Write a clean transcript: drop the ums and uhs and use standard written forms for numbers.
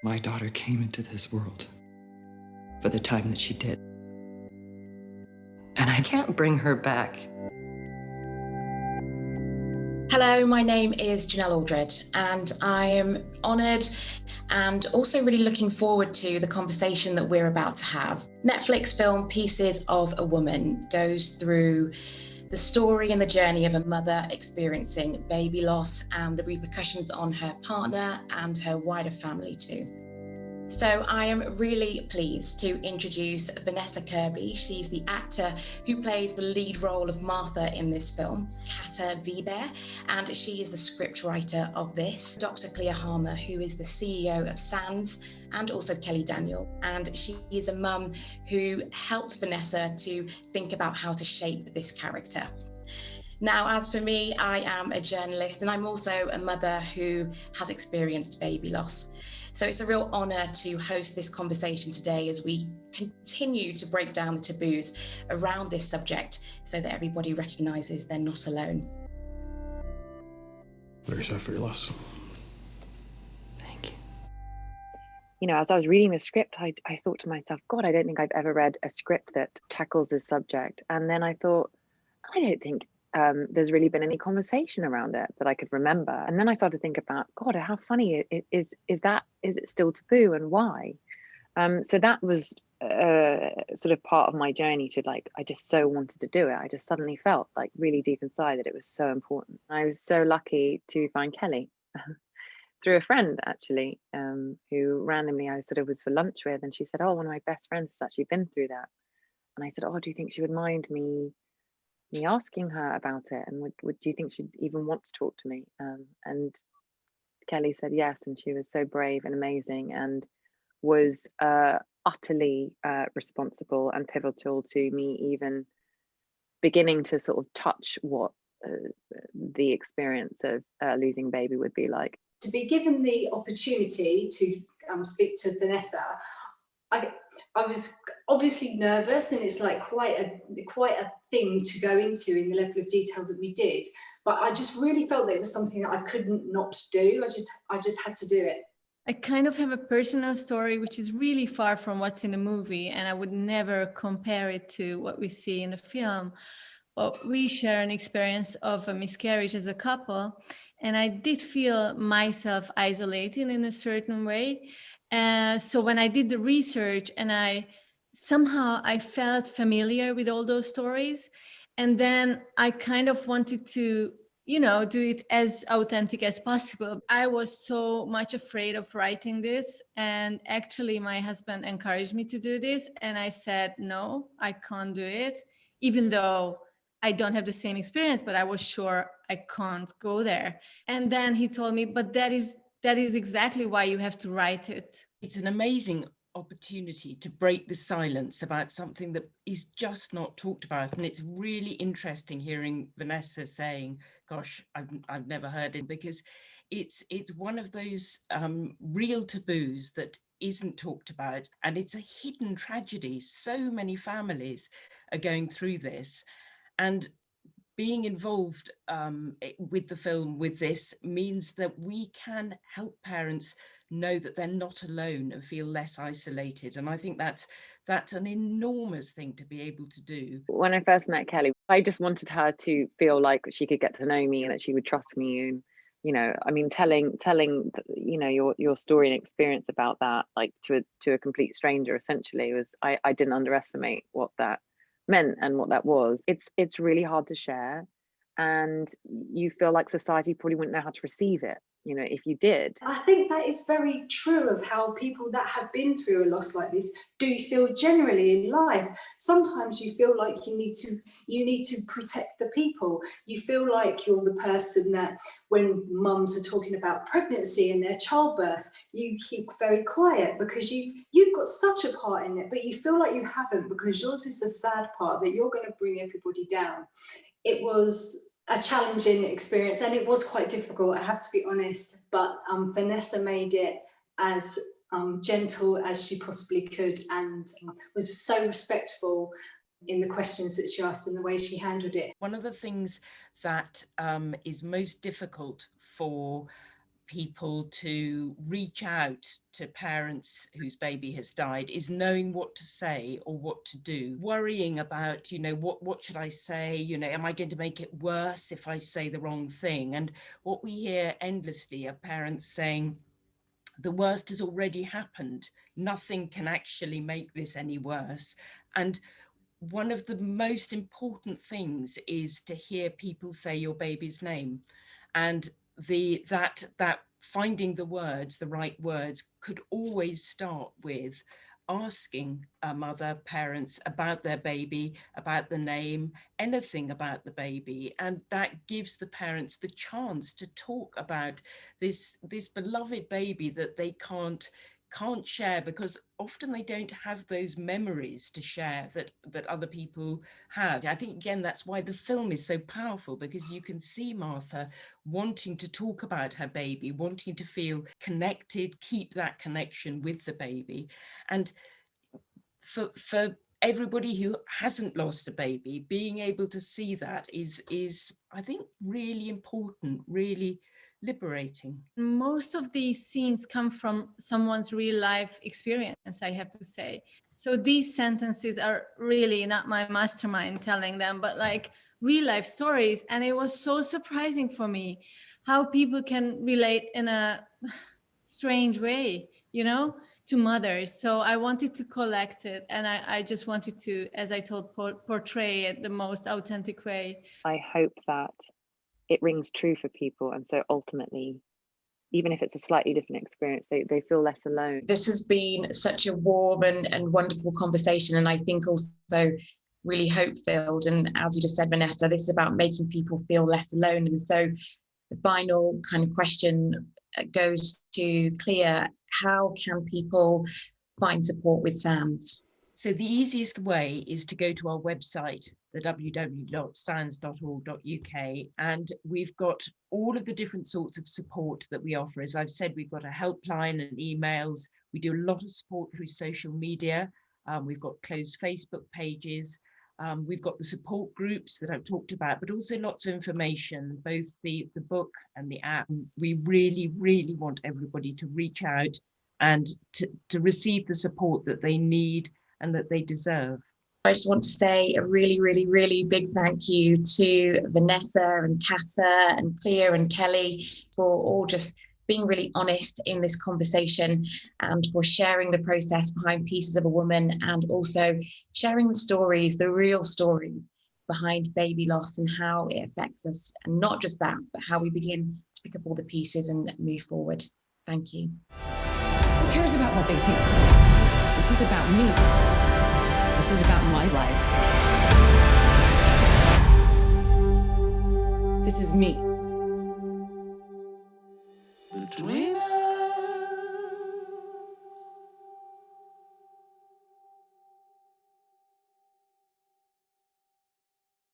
My daughter came into this world for the time that she did. And I can't bring her back. Hello, my name is Genelle Aldred, and I am honoured and also really looking forward to the conversation that we're about to have. Netflix film Pieces of a Woman goes through the story and the journey of a mother experiencing baby loss and the repercussions on her partner and her wider family too. So I am really pleased to introduce Vanessa Kirby. She's the actor who plays the lead role of Martha in this film, Kata Viber, and she is the scriptwriter of this. Dr. Clea, who is the CEO of SANS, and also Kelly Daniel. And she is a mum who helped Vanessa to think about how to shape this character. Now, as for me, I am a journalist and I'm also a mother who has experienced baby loss. So it's a real honour to host this conversation today as we continue to break down the taboos around this subject so that everybody recognises they're not alone. Very sorry for your loss. Thank you. You know, as I was reading the script, I thought to myself, God, I don't think I've ever read a script that tackles this subject. And then I thought, I don't think there's really been any conversation around it that I could remember. And then I started to think about, God, how funny is it still taboo and why? So that was sort of part of my journey to I just so wanted to do it. I just suddenly felt like really deep inside that it was so important. I was so lucky to find Kelly through a friend actually, who randomly I sort of was for lunch with, and she said, oh, one of my best friends has actually been through that. And I said, oh, do you think she would mind me asking her about it, and would you think she'd even want to talk to me? And Kelly said yes, and she was so brave and amazing and was utterly responsible and pivotal to me even beginning to sort of touch what the experience of losing baby would be like. To be given the opportunity to speak to Vanessa, I was obviously nervous, and it's like quite a thing to go into in the level of detail that we did. But I just really felt that it was something that I couldn't not do. I just had to do it. I kind of have a personal story which is really far from what's in the movie, and I would never compare it to what we see in the film. But we share an experience of a miscarriage as a couple, and I did feel myself isolated in a certain way. So when I did the research and I felt familiar with all those stories, and then I kind of wanted to do it as authentic as possible. I was so much afraid of writing this, and actually my husband encouraged me to do this, and I said, no, I can't do it, even though I don't have the same experience, but I was sure I can't go there. And then he told me, but that is exactly why you have to write it. It's an amazing opportunity to break the silence about something that is just not talked about. And it's really interesting hearing Vanessa saying, gosh, I've never heard it, because it's one of those real taboos that isn't talked about. And it's a hidden tragedy. So many families are going through this. And being involved with the film with this means that we can help parents know that they're not alone and feel less isolated. And I think that's an enormous thing to be able to do. When I first met Kelly, I just wanted her to feel like she could get to know me and that she would trust me. And I mean, telling your story and experience about that, like to a complete stranger, essentially, was I didn't underestimate what that meant and what that was. It's really hard to share, and you feel like society probably wouldn't know how to receive it, if you did. I think that is very true of how people that have been through a loss like this do feel generally in life. Sometimes you feel like you need to protect the people. You feel like you're the person that when mums are talking about pregnancy and their childbirth, you keep very quiet because you've got such a part in it, but you feel like you haven't, because yours is the sad part that you're going to bring everybody down. It was a challenging experience, and it was quite difficult, I have to be honest, but Vanessa made it as gentle as she possibly could, and was so respectful in the questions that she asked and the way she handled it. One of the things that is most difficult for people to reach out to parents whose baby has died is knowing what to say or what to do, worrying about, what should I say? Am I going to make it worse if I say the wrong thing? And what we hear endlessly are parents saying, the worst has already happened. Nothing can actually make this any worse. And one of the most important things is to hear people say your baby's name. And that finding the right words could always start with asking a mother, parents about their baby, about the name, anything about the baby. And that gives the parents the chance to talk about this beloved baby that they can't share, because often they don't have those memories to share that other people have. I think, again, that's why the film is so powerful, because you can see Martha wanting to talk about her baby, wanting to feel connected, keep that connection with the baby. And for everybody who hasn't lost a baby, being able to see that is I think really important, really liberating. Most of these scenes come from someone's real life experience, I have to say. So these sentences are really not my mastermind telling them, but like real life stories. And it was so surprising for me how people can relate in a strange way, to mothers. So I wanted to collect it, and I just wanted to, as I told, portray it the most authentic way. I hope that it rings true for people, and so ultimately, even if it's a slightly different experience, they feel less alone. This has been such a warm and wonderful conversation, and I think also really hope-filled. And as you just said, Vanessa, this is about making people feel less alone. And so the final kind of question goes to Clea. How can people find support with SANS? So the easiest way is to go to our website, the www.sans.org.uk, and we've got all of the different sorts of support that we offer. As I've said, we've got a helpline and emails. We do a lot of support through social media. We've got closed Facebook pages. We've got the support groups that I've talked about, but also lots of information, both the book and the app. We really, really want everybody to reach out and to receive the support that they need and that they deserve. I just want to say a really, really, really big thank you to Vanessa and Kata and Clea and Kelly for all just being really honest in this conversation and for sharing the process behind Pieces of a Woman, and also sharing the stories, the real stories behind baby loss and how it affects us. And not just that, but how we begin to pick up all the pieces and move forward. Thank you. Who cares about what they think? This is about me. This is about my life. This is me.